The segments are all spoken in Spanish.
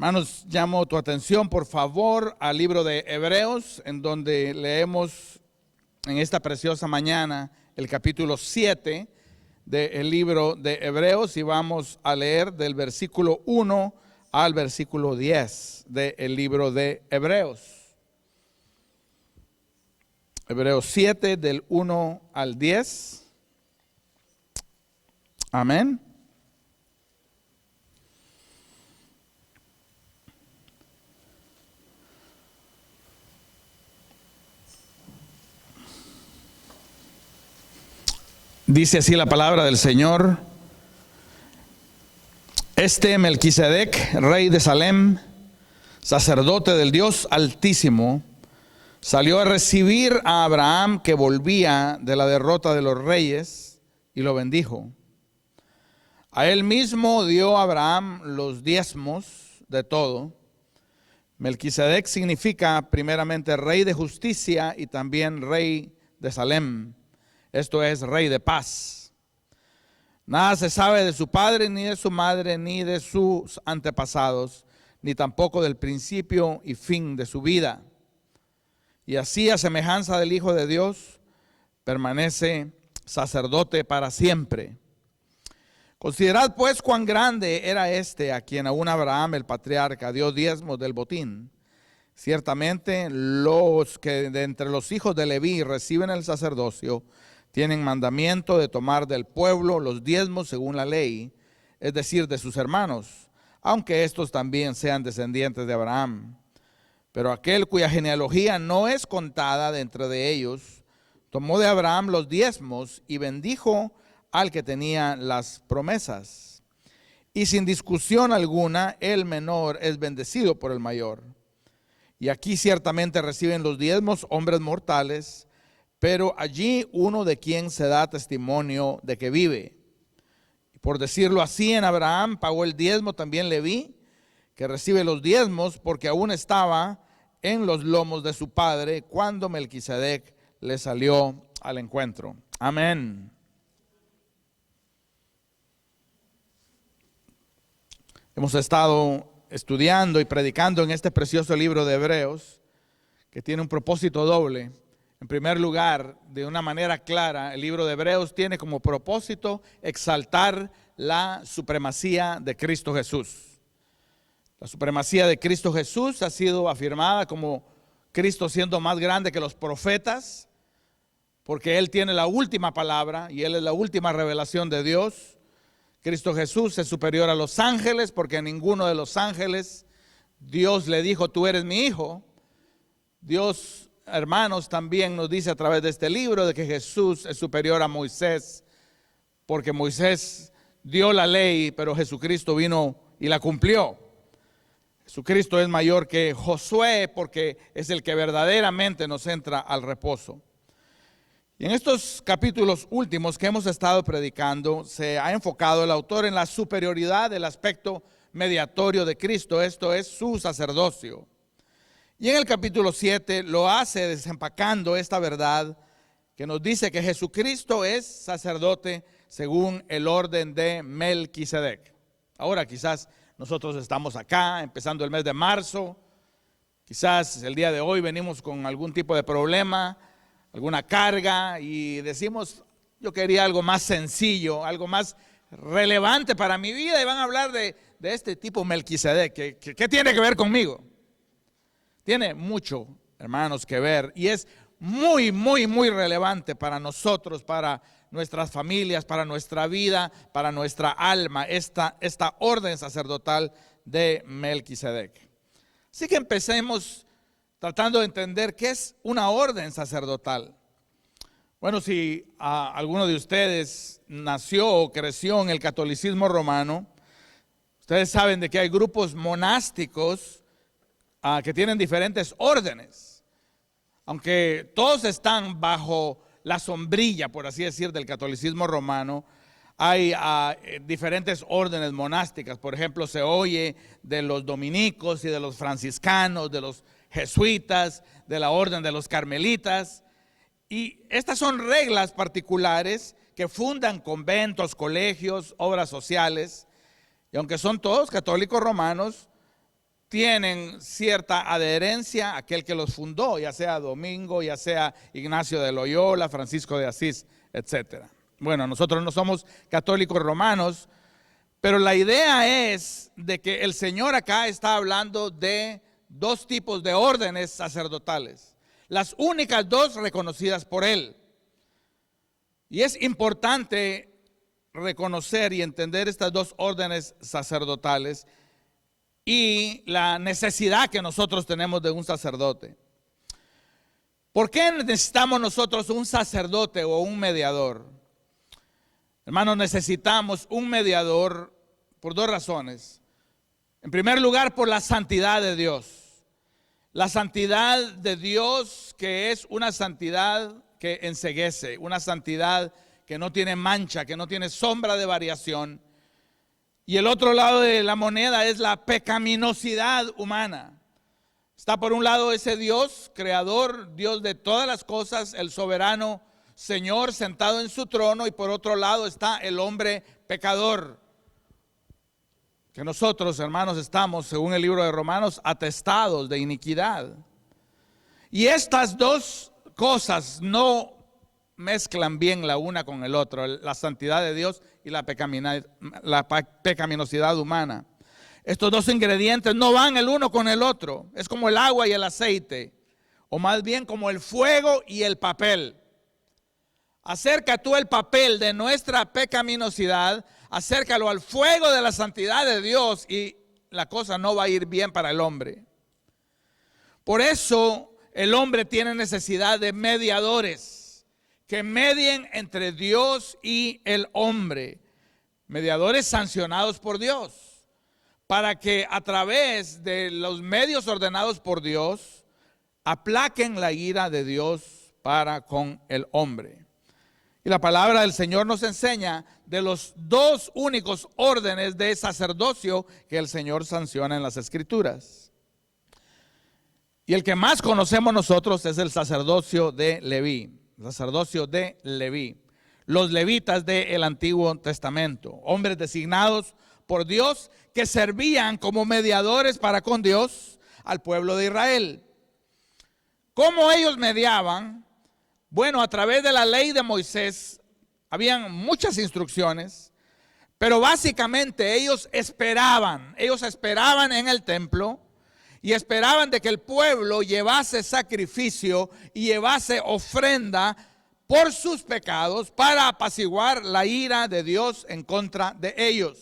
Hermanos, llamo tu atención por favor al libro de Hebreos, en donde leemos en esta preciosa mañana el capítulo 7 del libro de Hebreos, y vamos a leer del versículo 1 al versículo 10 del libro de Hebreos. Hebreos 7 del 1 al 10. Amén. Dice así la palabra del Señor: Este Melquisedec, rey de Salem, sacerdote del Dios Altísimo, salió a recibir a Abraham, que volvía de la derrota de los reyes, y lo bendijo. A él mismo dio Abraham los diezmos de todo. Melquisedec significa primeramente rey de justicia y también rey de Salem. Esto es, rey de paz. Nada se sabe de su padre, ni de su madre, ni de sus antepasados, ni tampoco del principio y fin de su vida. Y así, a semejanza del Hijo de Dios, permanece sacerdote para siempre. Considerad pues cuán grande era este a quien aún Abraham el patriarca dio diezmos del botín. Ciertamente los que de entre los hijos de Leví reciben el sacerdocio tienen mandamiento de tomar del pueblo los diezmos según la ley, es decir, de sus hermanos, aunque estos también sean descendientes de Abraham. Pero aquel cuya genealogía no es contada de entre de ellos, tomó de Abraham los diezmos y bendijo al que tenía las promesas. Y sin discusión alguna, el menor es bendecido por el mayor. Y aquí ciertamente reciben los diezmos hombres mortales, pero allí uno de quien se da testimonio de que vive. Por decirlo así, en Abraham pagó el diezmo también Leví, que recibe los diezmos porque aún estaba en los lomos de su padre cuando Melquisedec le salió al encuentro. Amén. Hemos estado estudiando y predicando en este precioso libro de Hebreos, que tiene un propósito doble. En primer lugar, de una manera clara, el libro de Hebreos tiene como propósito exaltar la supremacía de Cristo Jesús. La supremacía de Cristo Jesús ha sido afirmada como Cristo siendo más grande que los profetas, porque Él tiene la última palabra y Él es la última revelación de Dios. Cristo Jesús es superior a los ángeles, porque a ninguno de los ángeles Dios le dijo: tú eres mi hijo. Dios, hermanos, también nos dice a través de este libro de que Jesús es superior a Moisés, porque Moisés dio la ley, pero Jesucristo vino y la cumplió. Jesucristo es mayor que Josué, porque es el que verdaderamente nos entra al reposo. Y en estos capítulos últimos que hemos estado predicando, se ha enfocado el autor en la superioridad del aspecto mediatorio de Cristo, esto es, su sacerdocio. Y en el capítulo 7 lo hace desempacando esta verdad que nos dice que Jesucristo es sacerdote según el orden de Melquisedec. Ahora quizás nosotros estamos acá empezando el mes de marzo, quizás el día de hoy venimos con algún tipo de problema, alguna carga, y decimos: yo quería algo más sencillo, algo más relevante para mi vida, y van a hablar de este tipo Melquisedec. ¿Qué tiene que ver conmigo? Tiene mucho, hermanos, que ver, y es muy, muy, muy relevante para nosotros, para nuestras familias, para nuestra vida, para nuestra alma, esta orden sacerdotal de Melquisedec. Así que empecemos tratando de entender qué es una orden sacerdotal. Bueno, si alguno de ustedes nació o creció en el catolicismo romano, ustedes saben de que hay grupos monásticos que tienen diferentes órdenes. Aunque todos están bajo la sombrilla, por así decir, del catolicismo romano, hay diferentes órdenes monásticas. Por ejemplo, se oye de los dominicos y de los franciscanos, de los jesuitas, de la orden de los carmelitas. Y estas son reglas particulares que fundan conventos, colegios, obras sociales. Y aunque son todos católicos romanos, tienen cierta adherencia a aquel que los fundó, ya sea Domingo, ya sea Ignacio de Loyola, Francisco de Asís, etc. Bueno, nosotros no somos católicos romanos, pero la idea es de que el Señor acá está hablando de dos tipos de órdenes sacerdotales, las únicas dos reconocidas por Él. Y es importante reconocer y entender estas dos órdenes sacerdotales y la necesidad que nosotros tenemos de un sacerdote. ¿Por qué necesitamos nosotros un sacerdote o un mediador? Hermanos, necesitamos un mediador por dos razones. En primer lugar, por la santidad de Dios. La santidad de Dios, que es una santidad que enceguece, una santidad que no tiene mancha, que no tiene sombra de variación. Y el otro lado de la moneda es la pecaminosidad humana. Está por un lado ese Dios, creador, Dios de todas las cosas, el soberano Señor sentado en su trono, y por otro lado está el hombre pecador. Que nosotros, hermanos, estamos, según el libro de Romanos, atestados de iniquidad. Y estas dos cosas no mezclan bien la una con el otro, la santidad de Dios y la pecaminosidad humana. Estos dos ingredientes no van el uno con el otro. Es como el agua y el aceite, o más bien como el fuego y el papel. Acerca tú el papel de nuestra pecaminosidad, acércalo al fuego de la santidad de Dios y la cosa no va a ir bien para el hombre. Por eso el hombre tiene necesidad de mediadores que medien entre Dios y el hombre. Mediadores sancionados por Dios, para que a través de los medios ordenados por Dios aplaquen la ira de Dios para con el hombre. Y la palabra del Señor nos enseña de los dos únicos órdenes de sacerdocio que el Señor sanciona en las Escrituras. Y el que más conocemos nosotros es el sacerdocio de Leví. El sacerdocio de Leví. Los levitas del Antiguo Testamento. Hombres designados por Dios que servían como mediadores para con Dios al pueblo de Israel. ¿Cómo ellos mediaban? Bueno, a través de la ley de Moisés habían muchas instrucciones, pero básicamente ellos esperaban en el templo y esperaban de que el pueblo llevase sacrificio y llevase ofrenda por sus pecados para apaciguar la ira de Dios en contra de ellos.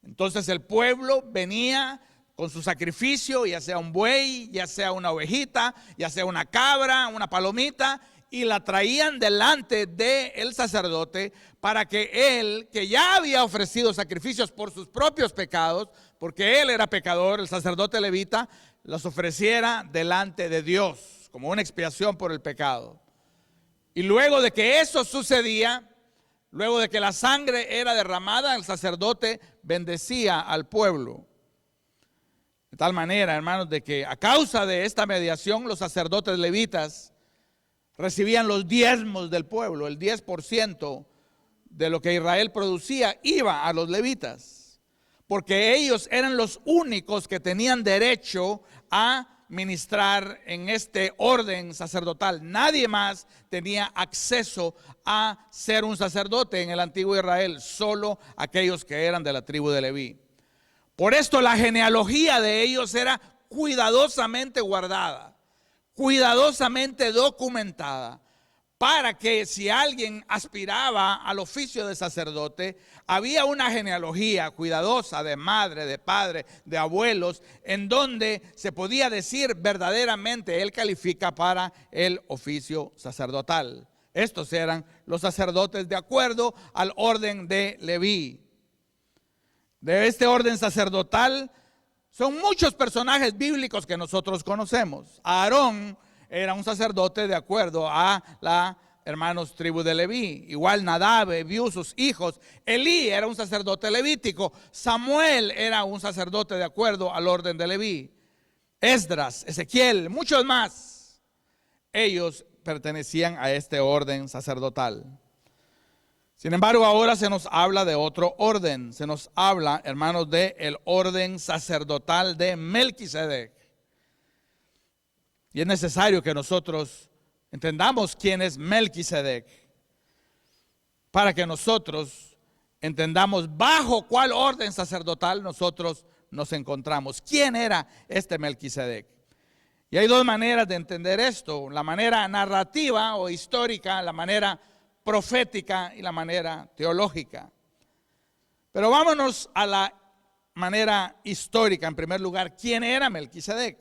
Entonces el pueblo venía con su sacrificio, ya sea un buey, ya sea una ovejita, ya sea una cabra, una palomita, y la traían delante del sacerdote para que él, que ya había ofrecido sacrificios por sus propios pecados, porque él era pecador, el sacerdote levita, los ofreciera delante de Dios como una expiación por el pecado. Y luego de que eso sucedía, luego de que la sangre era derramada, el sacerdote bendecía al pueblo. De tal manera, hermanos, de que a causa de esta mediación, los sacerdotes levitas recibían los diezmos del pueblo. El 10% de lo que Israel producía iba a los levitas, porque ellos eran los únicos que tenían derecho a ministrar en este orden sacerdotal. Nadie más tenía acceso a ser un sacerdote en el antiguo Israel, solo aquellos que eran de la tribu de Leví. Por esto la genealogía de ellos era cuidadosamente guardada, cuidadosamente documentada, para que si alguien aspiraba al oficio de sacerdote, había una genealogía cuidadosa de madre, de padre, de abuelos, en donde se podía decir verdaderamente él califica para el oficio sacerdotal. Estos eran los sacerdotes de acuerdo al orden de Leví. De este orden sacerdotal son muchos personajes bíblicos que nosotros conocemos. Aarón era un sacerdote de acuerdo a la, hermanos, tribu de Leví. Igual Nadab, Abiú, sus hijos. Elí era un sacerdote levítico. Samuel era un sacerdote de acuerdo al orden de Leví. Esdras, Ezequiel, muchos más. Ellos pertenecían a este orden sacerdotal. Sin embargo, ahora se nos habla de otro orden. Se nos habla, hermanos, de el orden sacerdotal de Melquisedec. Y es necesario que nosotros entendamos quién es Melquisedec, para que nosotros entendamos bajo cuál orden sacerdotal nosotros nos encontramos. ¿Quién era este Melquisedec? Y hay dos maneras de entender esto: la manera narrativa o histórica, la manera profética y la manera teológica. Pero vámonos a la manera histórica. En primer lugar, ¿quién era Melquisedec?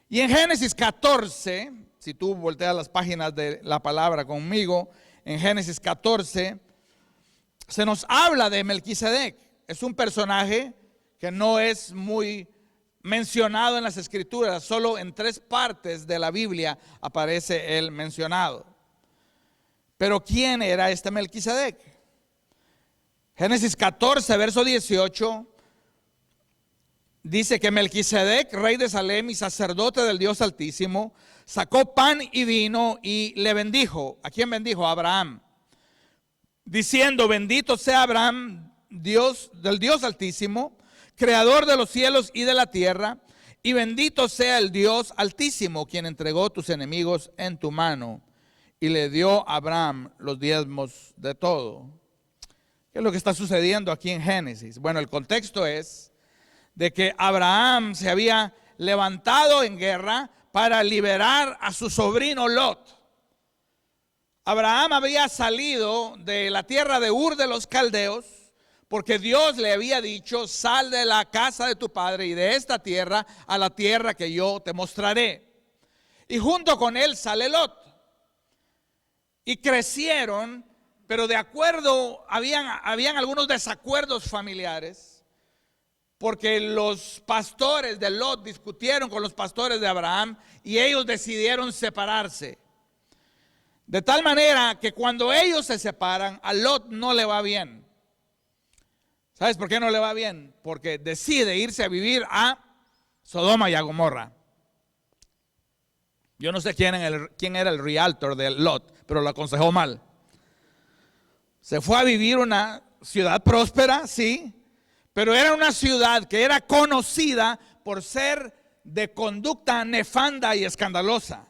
Y en Génesis 14, si tú volteas las páginas de la palabra conmigo, en Génesis 14 se nos habla de Melquisedec. Es un personaje que no es muy mencionado en las Escrituras. Solo en 3 partes de la Biblia aparece él mencionado. Pero ¿quién era este Melquisedec? Génesis 14, verso 18, dice que Melquisedec, rey de Salem y sacerdote del Dios Altísimo, sacó pan y vino y le bendijo. ¿A quién bendijo? A Abraham. Diciendo: bendito sea Abraham, Dios del Dios Altísimo, creador de los cielos y de la tierra, y bendito sea el Dios Altísimo, quien entregó tus enemigos en tu mano. Y le dio a Abraham los diezmos de todo. ¿Qué es lo que está sucediendo aquí en Génesis? Bueno, el contexto es de que Abraham se había levantado en guerra para liberar a su sobrino Lot. Abraham había salido de la tierra de Ur de los Caldeos, porque Dios le había dicho: sal de la casa de tu padre y de esta tierra a la tierra que yo te mostraré. Y junto con él sale Lot. Y crecieron, pero de acuerdo, habían algunos desacuerdos familiares, porque los pastores de Lot discutieron con los pastores de Abraham y ellos decidieron separarse. De tal manera que cuando ellos se separan, a Lot no le va bien. ¿Sabes por qué no le va bien? Porque decide irse a vivir a Sodoma y a Gomorra. Yo no sé quién era el realtor de Lot, pero lo aconsejó mal. Se fue a vivir una ciudad próspera, sí, pero era una ciudad que era conocida por ser de conducta nefanda y escandalosa.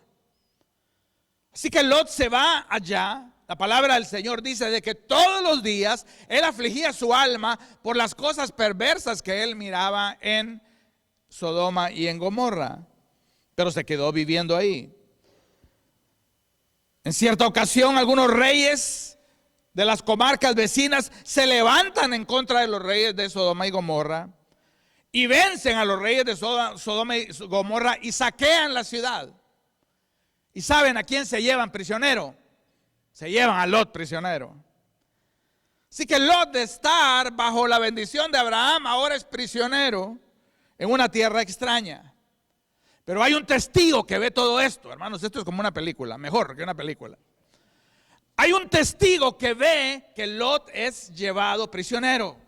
Así que Lot se va allá. La palabra del Señor dice de que todos los días él afligía su alma por las cosas perversas que él miraba en Sodoma y en Gomorra, pero se quedó viviendo ahí. En cierta ocasión, algunos reyes de las comarcas vecinas se levantan en contra de los reyes de Sodoma y Gomorra y vencen a los reyes de Sodoma y Gomorra y saquean la ciudad. ¿Y saben a quién se llevan prisionero? Se llevan a Lot prisionero. Así que Lot, de estar bajo la bendición de Abraham, ahora es prisionero en una tierra extraña. Pero hay un testigo que ve todo esto, hermanos. Esto es como una película, mejor que una película. Hay un testigo que ve que Lot es llevado prisionero.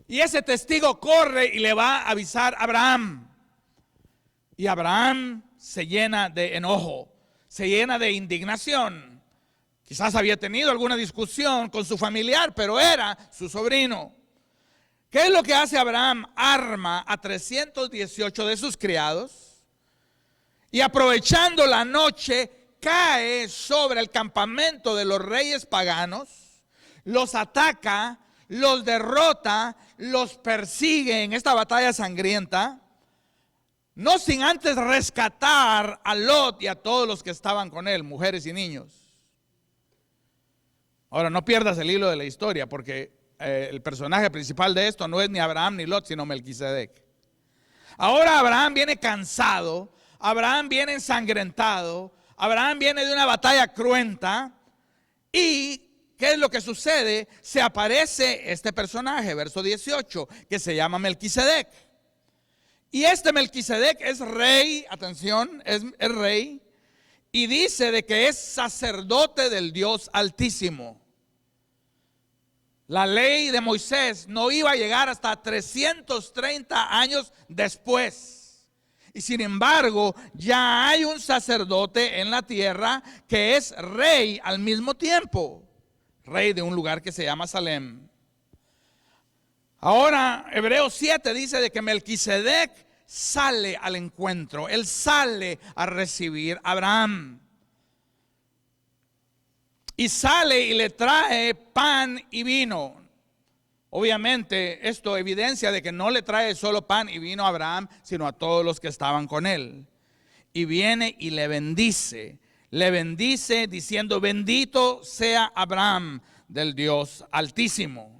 Y ese testigo corre y le va a avisar a Abraham. Y Abraham se llena de enojo, se llena de indignación. Quizás había tenido alguna discusión con su familiar, pero era su sobrino. ¿Qué es lo que hace Abraham? Arma a 318 de sus criados y, aprovechando la noche, cae sobre el campamento de los reyes paganos, los ataca, los derrota, los persigue en esta batalla sangrienta, no sin antes rescatar a Lot y a todos los que estaban con él, mujeres y niños. Ahora, no pierdas el hilo de la historia, porque el personaje principal de esto no es ni Abraham ni Lot, sino Melquisedec. Ahora Abraham viene cansado, Abraham viene ensangrentado, Abraham viene de una batalla cruenta. ¿Y qué es lo que sucede? Se aparece este personaje, verso 18, que se llama Melquisedec. Y este Melquisedec es rey, atención, es rey, y dice de que es sacerdote del Dios Altísimo. La ley de Moisés no iba a llegar hasta 330 años después. Y sin embargo, ya hay un sacerdote en la tierra que es rey al mismo tiempo. rey de un lugar que se llama Salem. Ahora, Hebreos 7 dice de que Melquisedec sale al encuentro. Él sale a recibir a Abraham. Y sale y le trae pan y vino. Obviamente esto evidencia de que no le trae solo pan y vino a Abraham, sino a todos los que estaban con él. Y viene y le bendice diciendo: bendito sea Abraham del Dios Altísimo.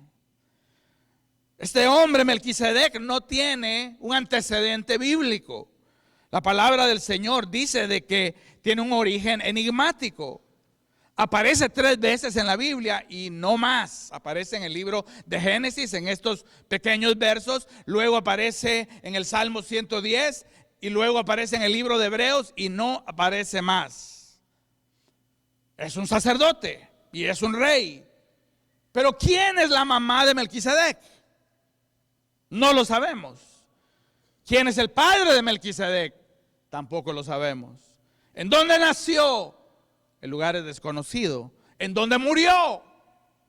Este hombre Melquisedec no tiene un antecedente bíblico. La palabra del Señor dice de que tiene un origen enigmático. Aparece 3 veces en la Biblia y no más. Aparece en el libro de Génesis, en estos pequeños versos. Luego aparece en el Salmo 110 y luego aparece en el libro de Hebreos y no aparece más. Es un sacerdote y es un rey. Pero ¿quién es la mamá de Melquisedec? No lo sabemos. ¿Quién es el padre de Melquisedec? Tampoco lo sabemos. ¿En dónde nació? El lugar es desconocido. ¿En dónde murió?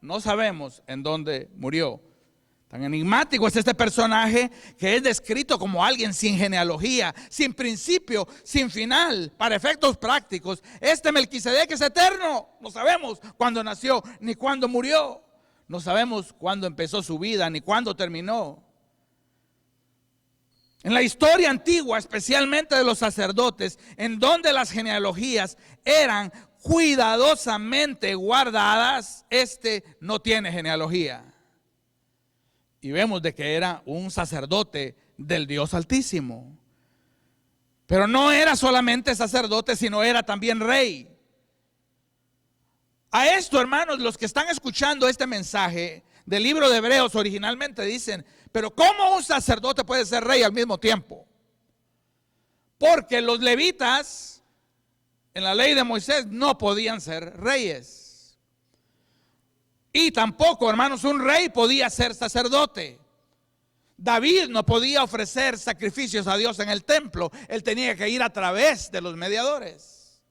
No sabemos en dónde murió. Tan enigmático es este personaje que es descrito como alguien sin genealogía, sin principio, sin final. Para efectos prácticos, este Melquisedec es eterno. No sabemos cuándo nació ni cuándo murió. No sabemos cuándo empezó su vida ni cuándo terminó. En la historia antigua, especialmente de los sacerdotes, en donde las genealogías eran cuidadosamente guardadas, este no tiene genealogía. Y vemos de que era un sacerdote del Dios Altísimo. Pero no era solamente sacerdote, sino era también rey. A esto, hermanos, los que están escuchando este mensaje del libro de Hebreos originalmente dicen: pero ¿cómo un sacerdote puede ser rey al mismo tiempo? Porque los levitas en la ley de Moisés no podían ser reyes. Y tampoco, hermanos, un rey podía ser sacerdote. David no podía ofrecer sacrificios a Dios en el templo. Él tenía que ir a través de los mediadores.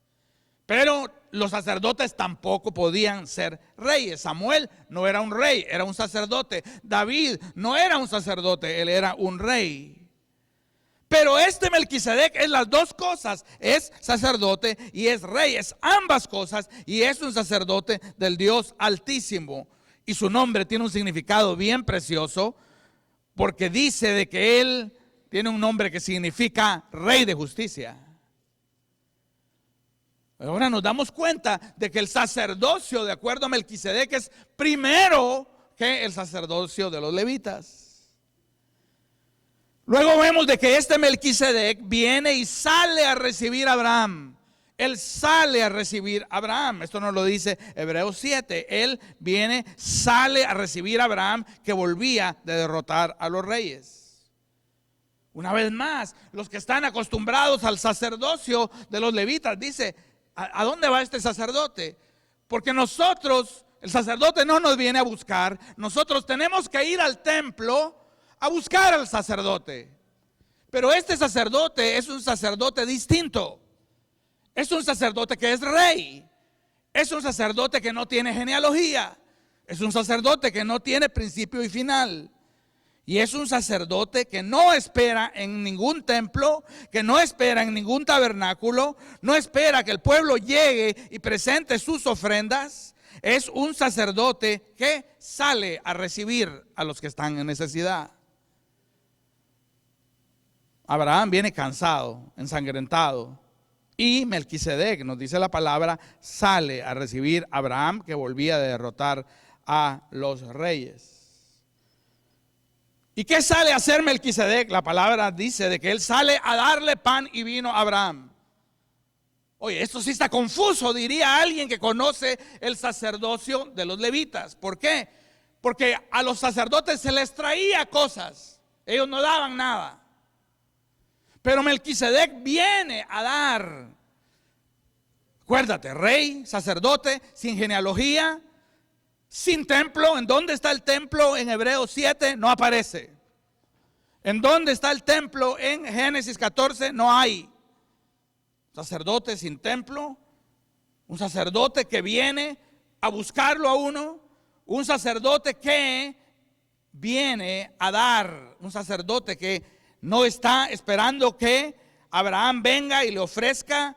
Pero los sacerdotes tampoco podían ser reyes. Samuel no era un rey, era un sacerdote. David no era un sacerdote, él era un rey. Pero este Melquisedec es las dos cosas: es sacerdote y es rey. Es ambas cosas y es un sacerdote del Dios Altísimo. Y su nombre tiene un significado bien precioso, porque dice de que él tiene un nombre que significa rey de justicia. Ahora nos damos cuenta de que el sacerdocio, de acuerdo a Melquisedec, es primero que el sacerdocio de los levitas. Luego vemos de que este Melquisedec viene y sale a recibir a Abraham. Él sale a recibir a Abraham. Esto nos lo dice Hebreos 7. Él viene, sale a recibir a Abraham, que volvía de derrotar a los reyes. Una vez más, los que están acostumbrados al sacerdocio de los levitas, dice: ¿a dónde va este sacerdote? Porque nosotros, el sacerdote no nos viene a buscar. Nosotros tenemos que ir al templo a buscar al sacerdote. Pero este sacerdote es un sacerdote distinto. Es un sacerdote que es rey. Es un sacerdote que no tiene genealogía. Es un sacerdote que no tiene principio y final. Y es un sacerdote que no espera en ningún templo, que no espera en ningún tabernáculo, no espera que el pueblo llegue y presente sus ofrendas. Es un sacerdote que sale a recibir a los que están en necesidad. Abraham viene cansado, ensangrentado, y Melquisedec, nos dice la palabra, sale a recibir a Abraham, que volvía de derrotar a los reyes. ¿Y qué sale a hacer Melquisedec? La palabra dice de que él sale a darle pan y vino a Abraham. Oye, esto sí está confuso, diría alguien que conoce el sacerdocio de los levitas. ¿Por qué? Porque a los sacerdotes se les traía cosas, ellos no daban nada. Pero Melquisedec viene a dar. Acuérdate, rey, sacerdote, sin genealogía, sin templo. ¿En dónde está el templo en Hebreos 7? No aparece. ¿En dónde está el templo en Génesis 14? No hay. Sacerdote sin templo, un sacerdote que viene a buscarlo a uno, un sacerdote que viene a dar, un sacerdote que no está esperando que Abraham venga y le ofrezca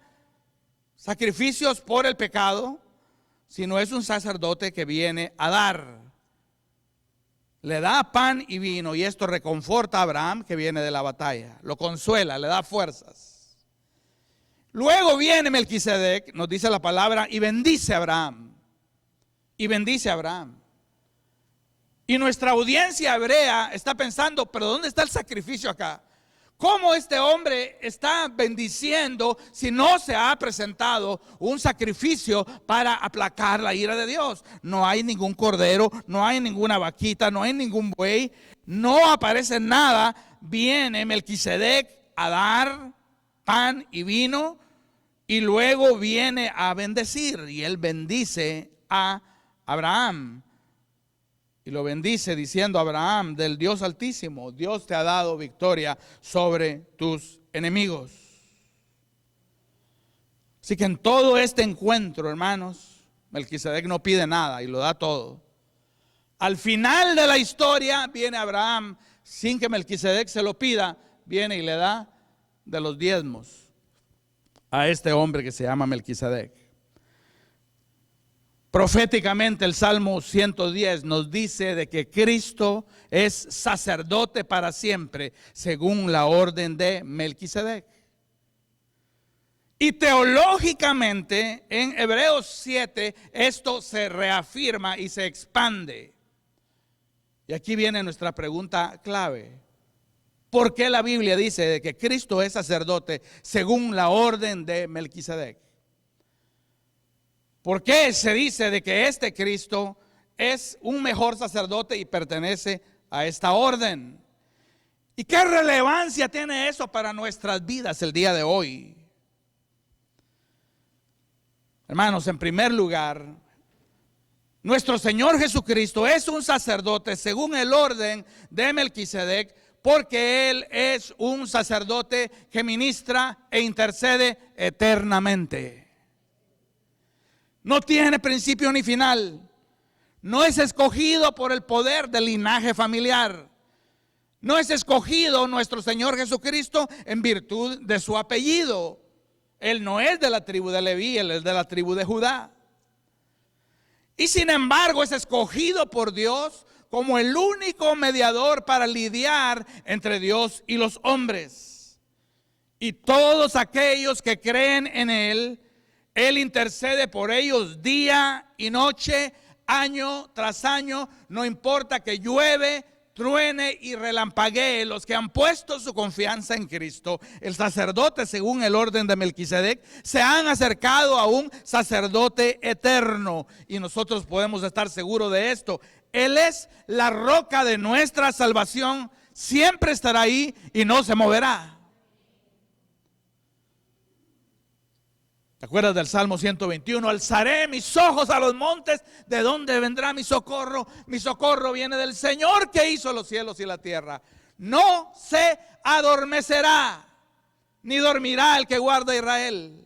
sacrificios por el pecado, sino es un sacerdote que viene a dar. Le da pan y vino, y esto reconforta a Abraham que viene de la batalla, lo consuela, le da fuerzas. Luego viene Melquisedec, nos dice la palabra, y bendice a Abraham. Y bendice a Abraham. Y nuestra audiencia hebrea está pensando, pero ¿dónde está el sacrificio acá? ¿Cómo este hombre está bendiciendo si no se ha presentado un sacrificio para aplacar la ira de Dios? No hay ningún cordero, no hay ninguna vaquita, no hay ningún buey, no aparece nada. Viene Melquisedec a dar pan y vino y luego viene a bendecir, y él bendice a Abraham. Y lo bendice diciendo: Abraham, del Dios Altísimo, Dios te ha dado victoria sobre tus enemigos. Así que en todo este encuentro, hermanos, Melquisedec no pide nada y lo da todo. Al final de la historia viene Abraham, sin que Melquisedec se lo pida, viene y le da de los diezmos a este hombre que se llama Melquisedec. Proféticamente el Salmo 110 nos dice de que Cristo es sacerdote para siempre según la orden de Melquisedec. Y teológicamente en Hebreos 7 esto se reafirma y se expande. Y aquí viene nuestra pregunta clave. ¿Por qué la Biblia dice de que Cristo es sacerdote según la orden de Melquisedec? ¿Por qué se dice de que este Cristo es un mejor sacerdote y pertenece a esta orden? ¿Y qué relevancia tiene eso para nuestras vidas el día de hoy? Hermanos, en primer lugar, nuestro Señor Jesucristo es un sacerdote según el orden de Melquisedec, porque Él es un sacerdote que ministra e intercede eternamente. No tiene principio ni final. No es escogido por el poder del linaje familiar. No es escogido nuestro Señor Jesucristo en virtud de su apellido. Él no es de la tribu de Leví, Él es de la tribu de Judá. Y sin embargo es escogido por Dios como el único mediador para lidiar entre Dios y los hombres. Y todos aquellos que creen en Él, Él intercede por ellos día y noche, año tras año, no importa que llueve, truene y relampaguee. Los que han puesto su confianza en Cristo, el sacerdote según el orden de Melquisedec, se han acercado a un sacerdote eterno. Y nosotros podemos estar seguros de esto. Él es la roca de nuestra salvación, siempre estará ahí y no se moverá. ¿Te acuerdas del Salmo 121? Alzaré mis ojos a los montes, ¿de dónde vendrá mi socorro? Mi socorro viene del Señor que hizo los cielos y la tierra. No se adormecerá, ni dormirá el que guarda a Israel.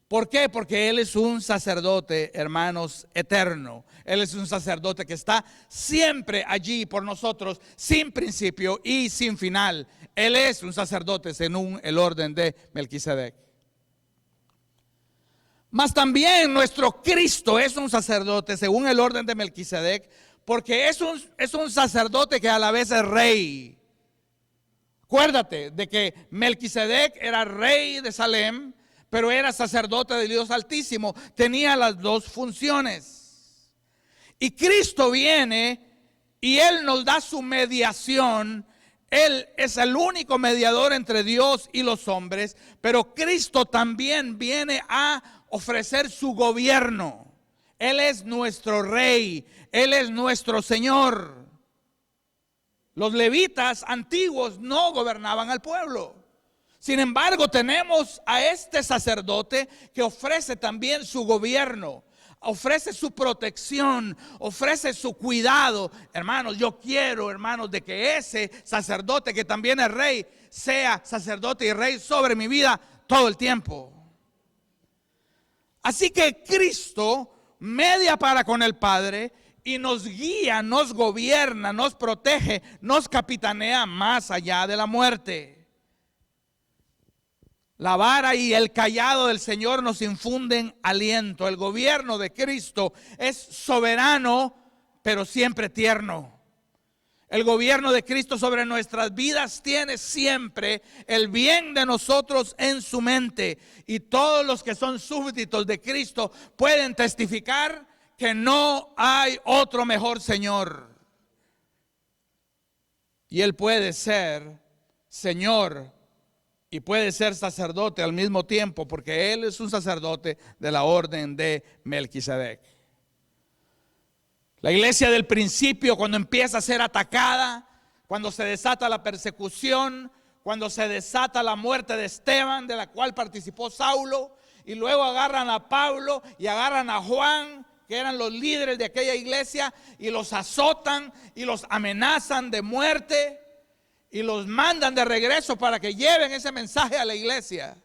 ¿Por qué? Porque Él es un sacerdote, hermanos, eterno. Él es un sacerdote que está siempre allí por nosotros, sin principio y sin final. Él es un sacerdote según el orden de Melquisedec. Mas también nuestro Cristo es un sacerdote según el orden de Melquisedec, porque es un sacerdote que a la vez es rey. Acuérdate de que Melquisedec era rey de Salem, pero era sacerdote de Dios Altísimo. Tenía las dos funciones. Y Cristo viene y Él nos da su mediación. Él es el único mediador entre Dios y los hombres, pero Cristo también viene a ofrecer su gobierno. Él es nuestro rey, Él es nuestro Señor. Los levitas antiguos no gobernaban al pueblo. Sin embargo, tenemos a este sacerdote que ofrece también su gobierno, ofrece su protección, ofrece su cuidado. Hermanos, yo quiero, hermanos, de que ese sacerdote que también es rey, sea sacerdote y rey sobre mi vida todo el tiempo. Así que Cristo media para con el Padre y nos guía, nos gobierna, nos protege, nos capitanea más allá de la muerte. La vara y el cayado del Señor nos infunden aliento. El gobierno de Cristo es soberano, pero siempre tierno. El gobierno de Cristo sobre nuestras vidas tiene siempre el bien de nosotros en su mente. Y todos los que son súbditos de Cristo pueden testificar que no hay otro mejor Señor. Y Él puede ser Señor y puede ser sacerdote al mismo tiempo, porque Él es un sacerdote de la orden de Melquisedec. La iglesia del principio, cuando empieza a ser atacada, cuando se desata la persecución, cuando se desata la muerte de Esteban, de la cual participó Saulo, y luego agarran a Pablo y agarran a Juan, que eran los líderes de aquella iglesia, y los azotan y los amenazan de muerte y los mandan de regreso para que lleven ese mensaje a la iglesia.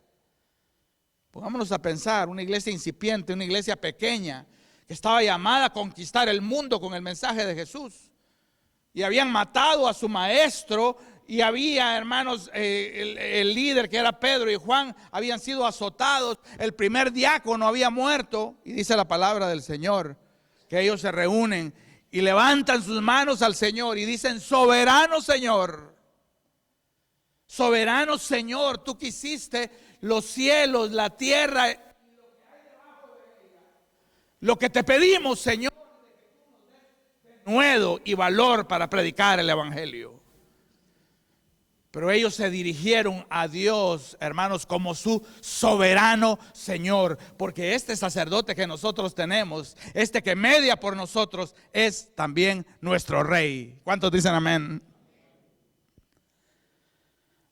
Pongámonos a pensar, una iglesia incipiente, una iglesia pequeña, que estaba llamada a conquistar el mundo con el mensaje de Jesús. Y habían matado a su maestro, y había, hermanos, el líder que era Pedro y Juan habían sido azotados. El primer diácono había muerto. Y dice la palabra del Señor que ellos se reúnen y levantan sus manos al Señor y dicen: soberano Señor, soberano Señor, tú que hiciste los cielos, la tierra, lo que te pedimos, Señor, nuevo y valor para predicar el evangelio. Pero ellos se dirigieron a Dios, hermanos, como su soberano Señor, porque este sacerdote que nosotros tenemos, este que media por nosotros, es también nuestro Rey. ¿Cuántos dicen amén?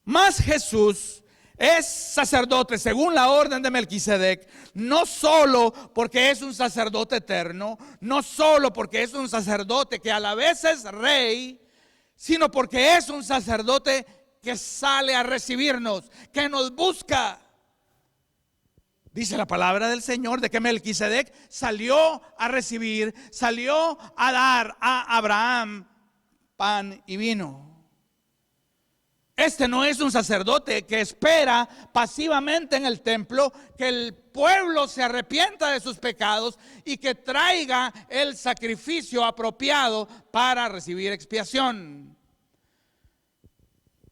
Mas Jesús es sacerdote según la orden de Melquisedec, no solo porque es un sacerdote eterno, no solo porque es un sacerdote que a la vez es rey, sino porque es un sacerdote que sale a recibirnos, que nos busca. Dice la palabra del Señor de que Melquisedec salió a recibir, salió a dar a Abraham pan y vino. Este no es un sacerdote que espera pasivamente en el templo que el pueblo se arrepienta de sus pecados y que traiga el sacrificio apropiado para recibir expiación.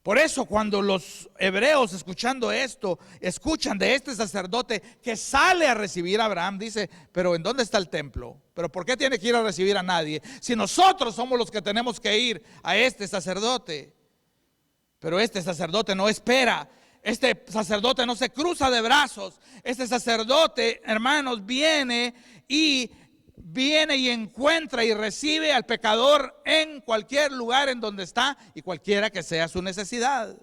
Por eso cuando los hebreos, escuchando esto, escuchan de este sacerdote que sale a recibir a Abraham, dice: pero ¿en dónde está el templo? ¿Pero por qué tiene que ir a recibir a nadie? Si nosotros somos los que tenemos que ir a este sacerdote. Pero este sacerdote no espera, este sacerdote no se cruza de brazos. Este sacerdote, hermanos, viene y encuentra y recibe al pecador en cualquier lugar en donde está y cualquiera que sea su necesidad.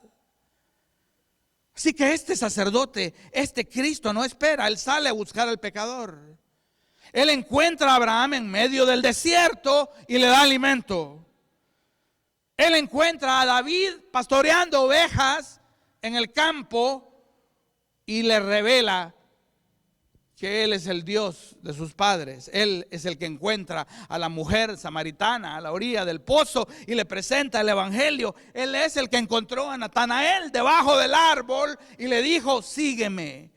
Así que este sacerdote, este Cristo, no espera, él sale a buscar al pecador. Él encuentra a Abraham en medio del desierto y le da alimento. Él encuentra a David pastoreando ovejas en el campo y le revela que Él es el Dios de sus padres. Él es el que encuentra a la mujer samaritana a la orilla del pozo y le presenta el evangelio. Él es el que encontró a Natanael debajo del árbol y le dijo: sígueme.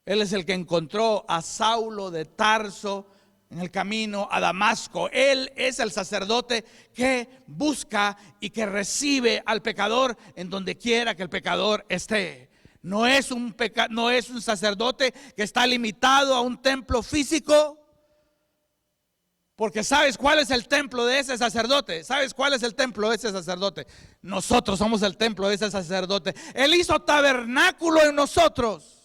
Él es el que encontró a Saulo de Tarso en el camino a Damasco. Él es el sacerdote que busca y que recibe al pecador en donde quiera que el pecador esté. No es un sacerdote que está limitado a un templo físico, porque ¿sabes cuál es el templo de ese sacerdote? ¿Sabes cuál es el templo de ese sacerdote? Nosotros somos el templo de ese sacerdote. Él hizo tabernáculo en nosotros.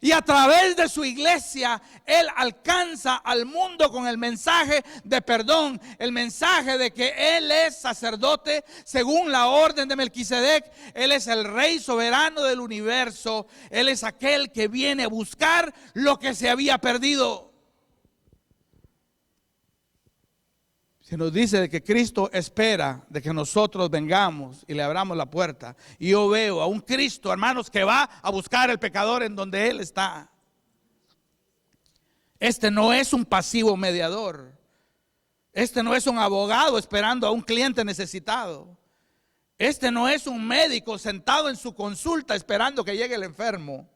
Y a través de su iglesia, Él alcanza al mundo con el mensaje de perdón, el mensaje de que Él es sacerdote según la orden de Melquisedec. Él es el Rey soberano del universo. Él es aquel que viene a buscar lo que se había perdido. Se nos dice de que Cristo espera de que nosotros vengamos y le abramos la puerta. Y yo veo a un Cristo, hermanos, que va a buscar al pecador en donde Él está. Este no es un pasivo mediador. Este no es un abogado esperando a un cliente necesitado. Este no es un médico sentado en su consulta esperando que llegue el enfermo.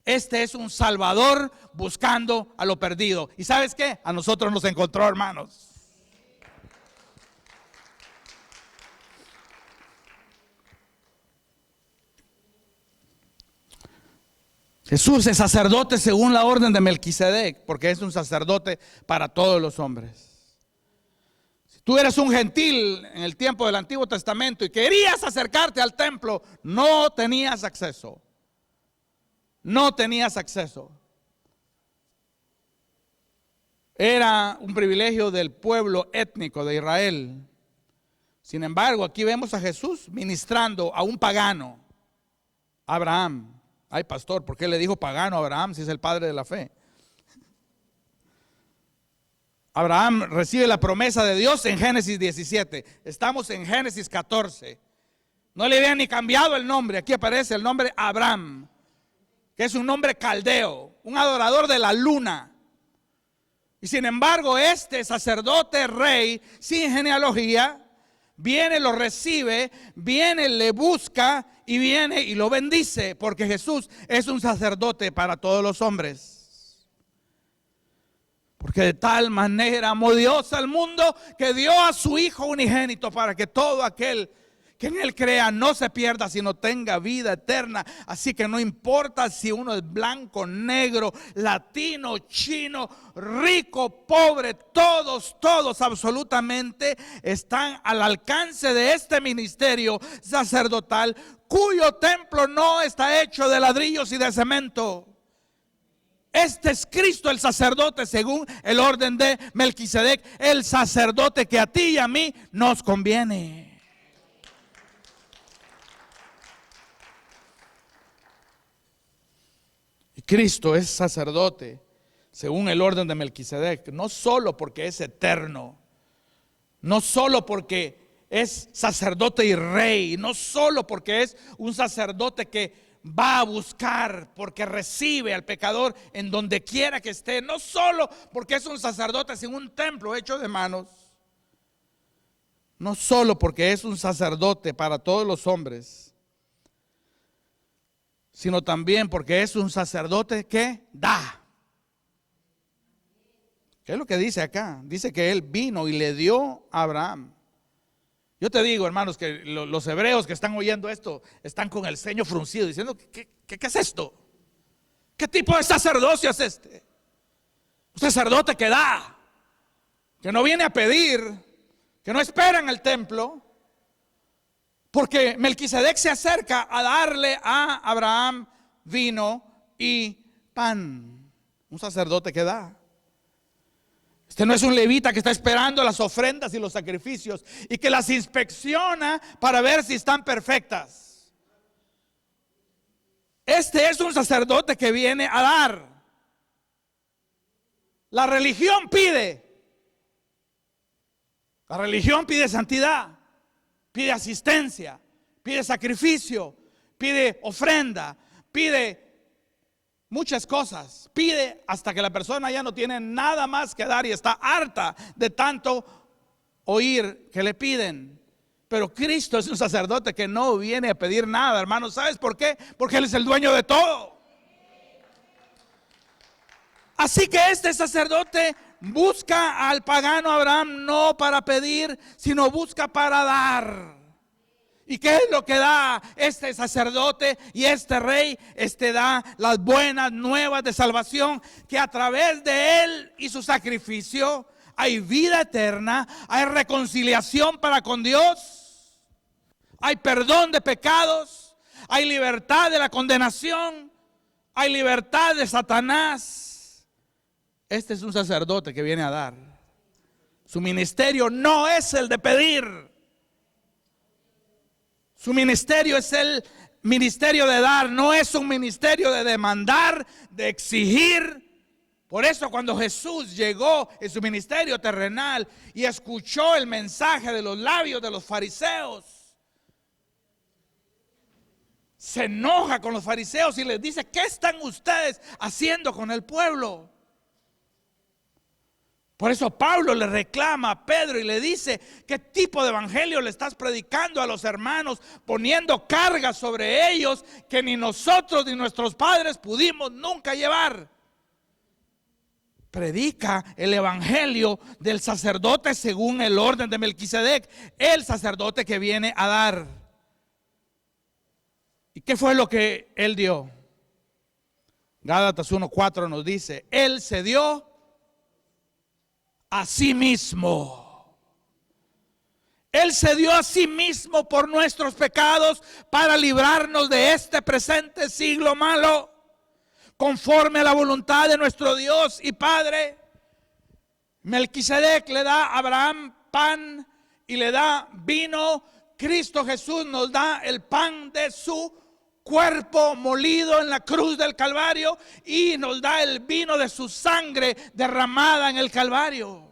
Este es un salvador buscando a lo perdido. ¿Y sabes qué? A nosotros nos encontró, hermanos. Jesús es sacerdote según la orden de Melquisedec, porque es un sacerdote para todos los hombres. Si tú eres un gentil en el tiempo del Antiguo Testamento y querías acercarte al templo, no tenías acceso. No tenías acceso. Era un privilegio del pueblo étnico de Israel. Sin embargo, aquí vemos a Jesús ministrando a un pagano, Abraham. Ay, pastor, ¿por qué le dijo pagano a Abraham si es el padre de la fe? Abraham recibe la promesa de Dios en Génesis 17. Estamos en Génesis 14. No le habían ni cambiado el nombre. Aquí aparece el nombre Abraham, que es un nombre caldeo, un adorador de la luna. Y sin embargo, este sacerdote rey sin genealogía viene, lo recibe, viene, le busca y viene y lo bendice, porque Jesús es un sacerdote para todos los hombres. Porque de tal manera amó Dios al mundo que dio a su Hijo unigénito para que todo aquel que en Él crea no se pierda, sino tenga vida eterna. Así que no importa si uno es blanco, negro, latino, chino, rico, pobre, todos absolutamente están al alcance de este ministerio sacerdotal, cuyo templo no está hecho de ladrillos y de cemento. Este es Cristo el sacerdote según el orden de Melquisedec, el sacerdote que a ti y a mí nos conviene. Cristo es sacerdote según el orden de Melquisedec, no solo porque es eterno, no solo porque es sacerdote y rey, no solo porque es un sacerdote que va a buscar, porque recibe al pecador en donde quiera que esté, no solo porque es un sacerdote sin un templo hecho de manos, no solo porque es un sacerdote para todos los hombres, sino también porque es un sacerdote que da. ¿Qué es lo que dice acá? Dice que Él vino y le dio a Abraham. Yo te digo, hermanos, que los hebreos que están oyendo esto están con el ceño fruncido diciendo, ¿qué es esto? ¿Qué tipo de sacerdocio es este? Un sacerdote que da, que no viene a pedir, que no espera en el templo. Porque Melquisedec se acerca a darle a Abraham vino y pan. Un sacerdote que da. Este no es un levita que está esperando las ofrendas y los sacrificios y que las inspecciona para ver si están perfectas. Este es un sacerdote que viene a dar. La religión pide santidad. Pide asistencia, pide sacrificio, pide ofrenda, pide muchas cosas. Pide hasta que la persona ya no tiene nada más que dar y está harta de tanto oír que le piden. Pero Cristo es un sacerdote que no viene a pedir nada, hermanos. ¿Sabes por qué? Porque Él es el dueño de todo. Así que este sacerdote busca al pagano Abraham no para pedir, sino busca para dar. ¿Y qué es lo que da este sacerdote y este rey? Este da las buenas nuevas de salvación, que a través de él y su sacrificio hay vida eterna, hay reconciliación para con Dios, hay perdón de pecados, hay libertad de la condenación, hay libertad de Satanás. Este es un sacerdote que viene a dar. Su ministerio no es el de pedir. Su ministerio es el ministerio de dar, no es un ministerio de demandar, de exigir. Por eso cuando Jesús llegó en su ministerio terrenal y escuchó el mensaje de los labios de los fariseos, se enoja con los fariseos y les dice, ¿qué están ustedes haciendo con el pueblo? Por eso Pablo le reclama a Pedro y le dice: ¿qué tipo de evangelio le estás predicando a los hermanos, poniendo cargas sobre ellos que ni nosotros ni nuestros padres pudimos nunca llevar? Predica el evangelio del sacerdote según el orden de Melquisedec, el sacerdote que viene a dar. ¿Y qué fue lo que él dio? Gálatas 1:4 nos dice: él se dio a sí mismo. Él se dio a sí mismo por nuestros pecados para librarnos de este presente siglo malo, conforme a la voluntad de nuestro Dios y Padre. Melquisedec le da a Abraham pan y le da vino. Cristo Jesús nos da el pan de su cuerpo molido en la cruz del Calvario y nos da el vino de su sangre derramada en el Calvario.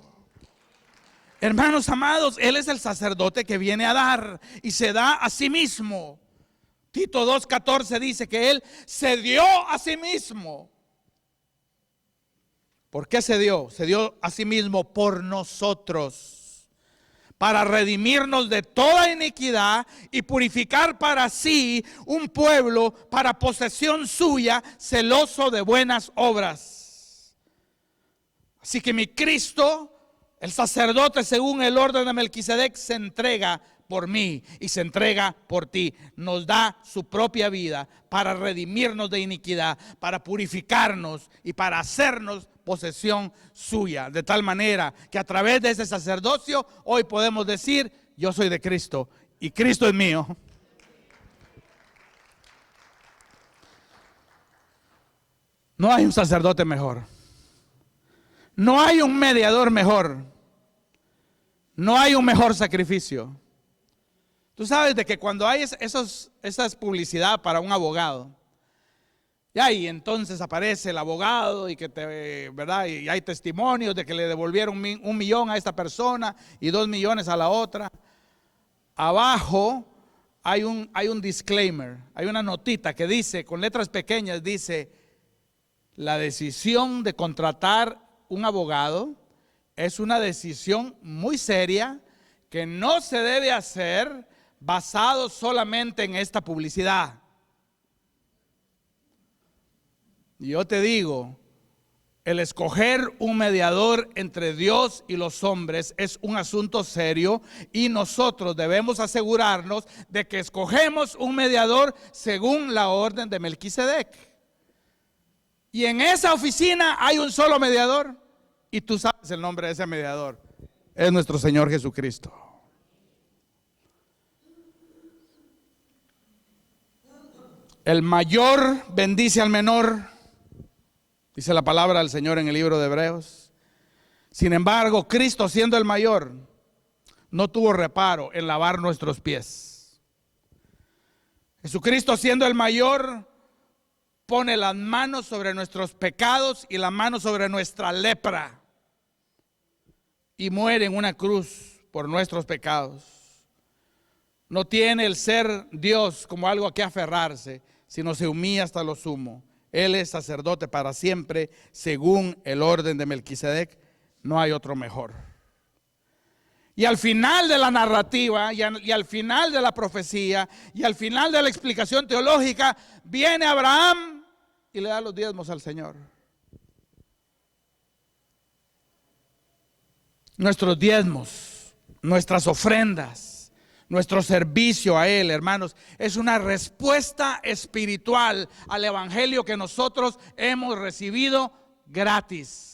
Hermanos amados, Él es el sacerdote que viene a dar y se da a sí mismo. Tito 2:14 dice que Él se dio a sí mismo. ¿Por qué se dio? Se dio a sí mismo por nosotros, para redimirnos de toda iniquidad y purificar para sí un pueblo para posesión suya, celoso de buenas obras. Así que mi Cristo, el sacerdote según el orden de Melquisedec, se entrega por mí y se entrega por ti. Nos da su propia vida para redimirnos de iniquidad, para purificarnos y para hacernos posesión suya, de tal manera que a través de ese sacerdocio hoy podemos decir: yo soy de Cristo y Cristo es mío. No hay un sacerdote mejor, no hay un mediador mejor, no hay un mejor sacrificio. Tú sabes de que cuando hay esas publicidad para un abogado, y entonces aparece el abogado y ¿verdad? Y hay testimonios de que le devolvieron 1 millón a esta persona y 2 millones a la otra. Abajo hay un disclaimer, hay una notita que dice, con letras pequeñas, dice: la decisión de contratar un abogado es una decisión muy seria que no se debe hacer basado solamente en esta publicidad. Y yo te digo, el escoger un mediador entre Dios y los hombres es un asunto serio y nosotros debemos asegurarnos de que escogemos un mediador según la orden de Melquisedec. Y en esa oficina hay un solo mediador y tú sabes el nombre de ese mediador: es nuestro Señor Jesucristo. El mayor bendice al menor, dice la palabra del Señor en el libro de Hebreos. Sin embargo, Cristo, siendo el mayor, no tuvo reparo en lavar nuestros pies. Jesucristo, siendo el mayor, pone las manos sobre nuestros pecados y las manos sobre nuestra lepra y muere en una cruz por nuestros pecados. No tiene el ser Dios como algo a que aferrarse, sino se humilla hasta lo sumo. Él es sacerdote para siempre según el orden de Melquisedec. No hay otro mejor. Y al final de la narrativa y al final de la profecía y al final de la explicación teológica, viene Abraham y le da los diezmos al Señor. Nuestros diezmos, nuestras ofrendas, nuestro servicio a Él, hermanos, es una respuesta espiritual al evangelio que nosotros hemos recibido gratis.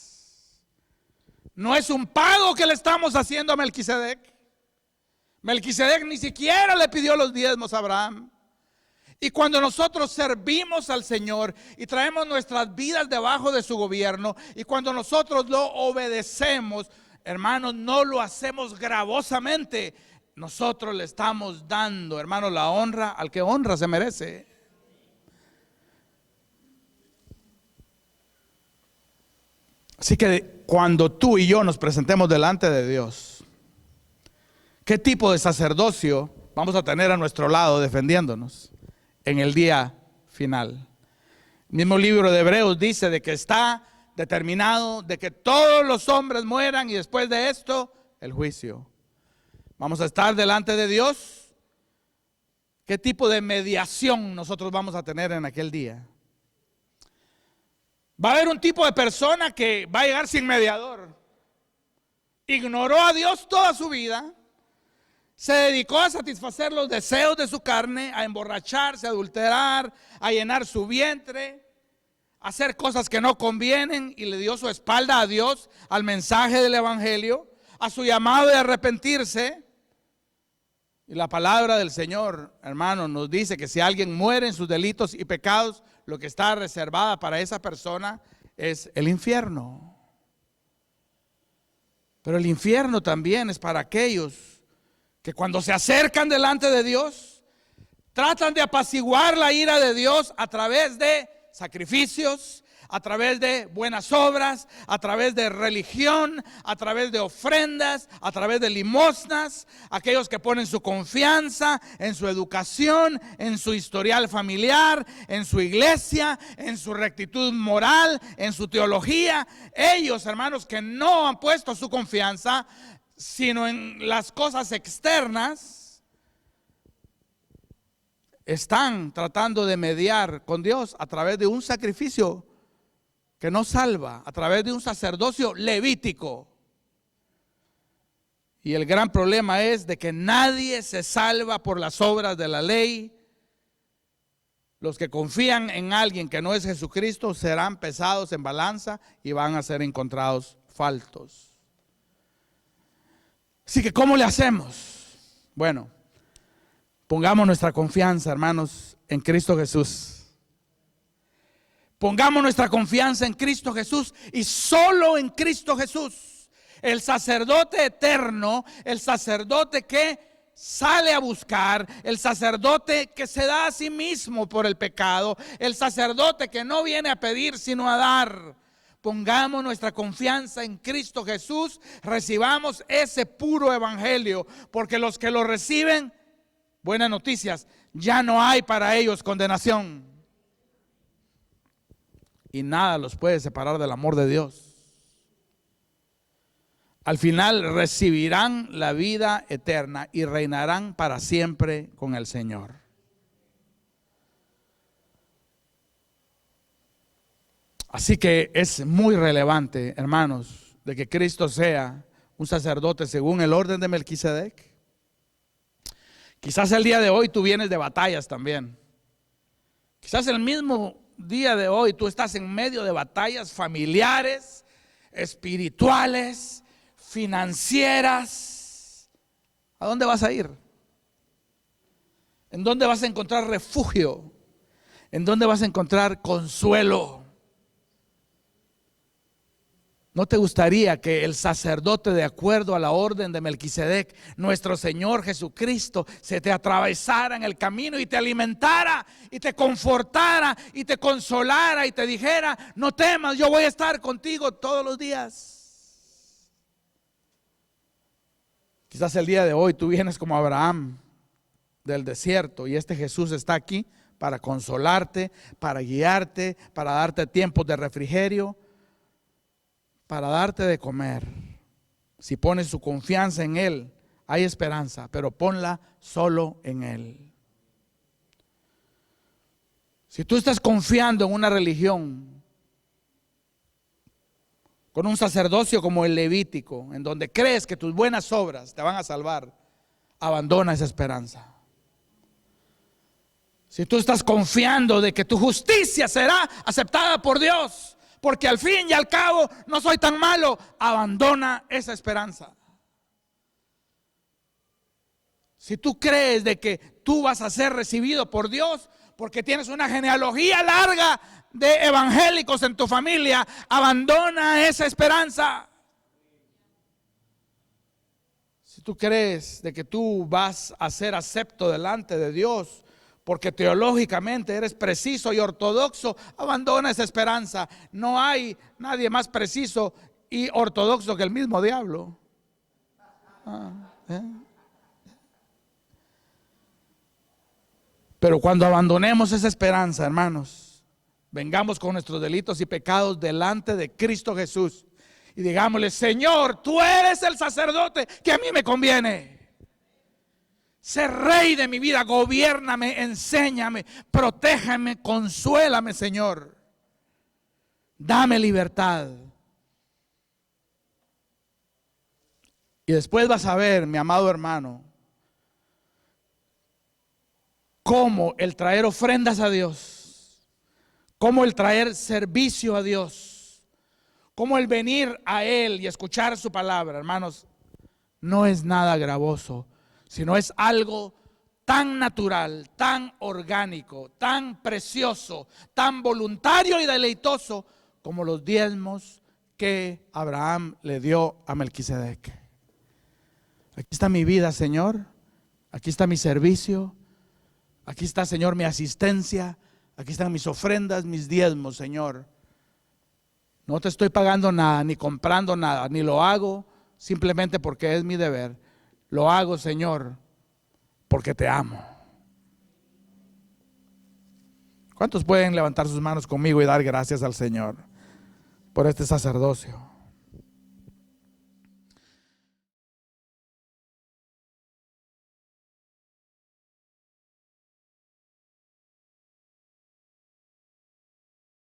No es un pago que le estamos haciendo a Melquisedec. Melquisedec ni siquiera le pidió los diezmos a Abraham. Y cuando nosotros servimos al Señor y traemos nuestras vidas debajo de su gobierno, y cuando nosotros lo obedecemos, hermanos, no lo hacemos gravosamente. Nosotros le estamos dando, hermanos, la honra al que honra se merece. Así que cuando tú y yo nos presentemos delante de Dios, ¿qué tipo de sacerdocio vamos a tener a nuestro lado defendiéndonos en el día final? El mismo libro de Hebreos dice de que está determinado de que todos los hombres mueran y después de esto, el juicio. Vamos a estar delante de Dios. ¿Qué tipo de mediación nosotros vamos a tener en aquel día? Va a haber un tipo de persona que va a llegar sin mediador. Ignoró a Dios toda su vida. Se dedicó a satisfacer los deseos de su carne, a emborracharse, a adulterar, a llenar su vientre, a hacer cosas que no convienen, y le dio su espalda a Dios, al mensaje del evangelio, a su llamado de arrepentirse. Y la palabra del Señor, hermanos, nos dice que si alguien muere en sus delitos y pecados, lo que está reservada para esa persona es el infierno. Pero el infierno también es para aquellos que cuando se acercan delante de Dios, tratan de apaciguar la ira de Dios a través de sacrificios, a través de buenas obras, a través de religión, a través de ofrendas, a través de limosnas. Aquellos que ponen su confianza en su educación, en su historial familiar, en su iglesia, en su rectitud moral, en su teología. Ellos, hermanos, que no han puesto su confianza sino en las cosas externas, están tratando de mediar con Dios a través de un sacrificio que no salva, a través de un sacerdocio levítico. Y el gran problema es de que nadie se salva por las obras de la ley. Los que confían en alguien que no es Jesucristo serán pesados en balanza y van a ser encontrados faltos. Así que, ¿cómo le hacemos? Bueno, pongamos nuestra confianza, hermanos, en Cristo Jesús. Pongamos nuestra confianza en Cristo Jesús y solo en Cristo Jesús. El sacerdote eterno, el sacerdote que sale a buscar, el sacerdote que se da a sí mismo por el pecado, el sacerdote que no viene a pedir sino a dar. Pongamos nuestra confianza en Cristo Jesús, recibamos ese puro evangelio, porque los que lo reciben, buenas noticias, ya no hay para ellos condenación. Y nada los puede separar del amor de Dios. Al final recibirán la vida eterna y reinarán para siempre con el Señor. Así que es muy relevante, hermanos, de que Cristo sea un sacerdote según el orden de Melquisedec. Quizás el día de hoy tú vienes de batallas también. Quizás el mismo día de hoy tú estás en medio de batallas familiares, espirituales, financieras. ¿A dónde vas a ir? ¿En dónde vas a encontrar refugio? ¿En dónde vas a encontrar consuelo? ¿No te gustaría que el sacerdote, de acuerdo a la orden de Melquisedec, nuestro Señor Jesucristo, se te atravesara en el camino y te alimentara y te confortara y te consolara y te dijera: no temas, yo voy a estar contigo todos los días? Quizás el día de hoy tú vienes como Abraham del desierto y este Jesús está aquí para consolarte, para guiarte, para darte tiempos de refrigerio, para darte de comer. Si pones su confianza en Él, hay esperanza, pero ponla solo en Él. Si tú estás confiando en una religión, con un sacerdocio como el levítico, en donde crees que tus buenas obras te van a salvar, abandona esa esperanza. Si tú estás confiando de que tu justicia será aceptada por Dios, porque al fin y al cabo no soy tan malo, abandona esa esperanza. Si tú crees de que tú vas a ser recibido por Dios porque tienes una genealogía larga de evangélicos en tu familia, abandona esa esperanza. Si tú crees de que tú vas a ser acepto delante de Dios porque teológicamente eres preciso y ortodoxo, abandona esa esperanza. No hay nadie más preciso y ortodoxo que el mismo diablo. Pero cuando abandonemos esa esperanza, hermanos, vengamos con nuestros delitos y pecados delante de Cristo Jesús y digámosle: Señor, tú eres el sacerdote que a mí me conviene. Sé rey de mi vida, gobiérname, enséñame, protéjame, consuélame, Señor. Dame libertad. Y después vas a ver, mi amado hermano, cómo el traer ofrendas a Dios, cómo el traer servicio a Dios, cómo el venir a Él y escuchar su palabra, hermanos, no es nada gravoso, sino es algo tan natural, tan orgánico, tan precioso, tan voluntario y deleitoso como los diezmos que Abraham le dio a Melquisedec. Aquí está mi vida, Señor. Aquí está mi servicio. Aquí está, Señor, mi asistencia. Aquí están mis ofrendas, mis diezmos, Señor. No te estoy pagando nada, ni comprando nada, ni lo hago simplemente porque es mi deber. Lo hago, Señor, porque te amo. ¿Cuántos pueden levantar sus manos conmigo y dar gracias al Señor por este sacerdocio?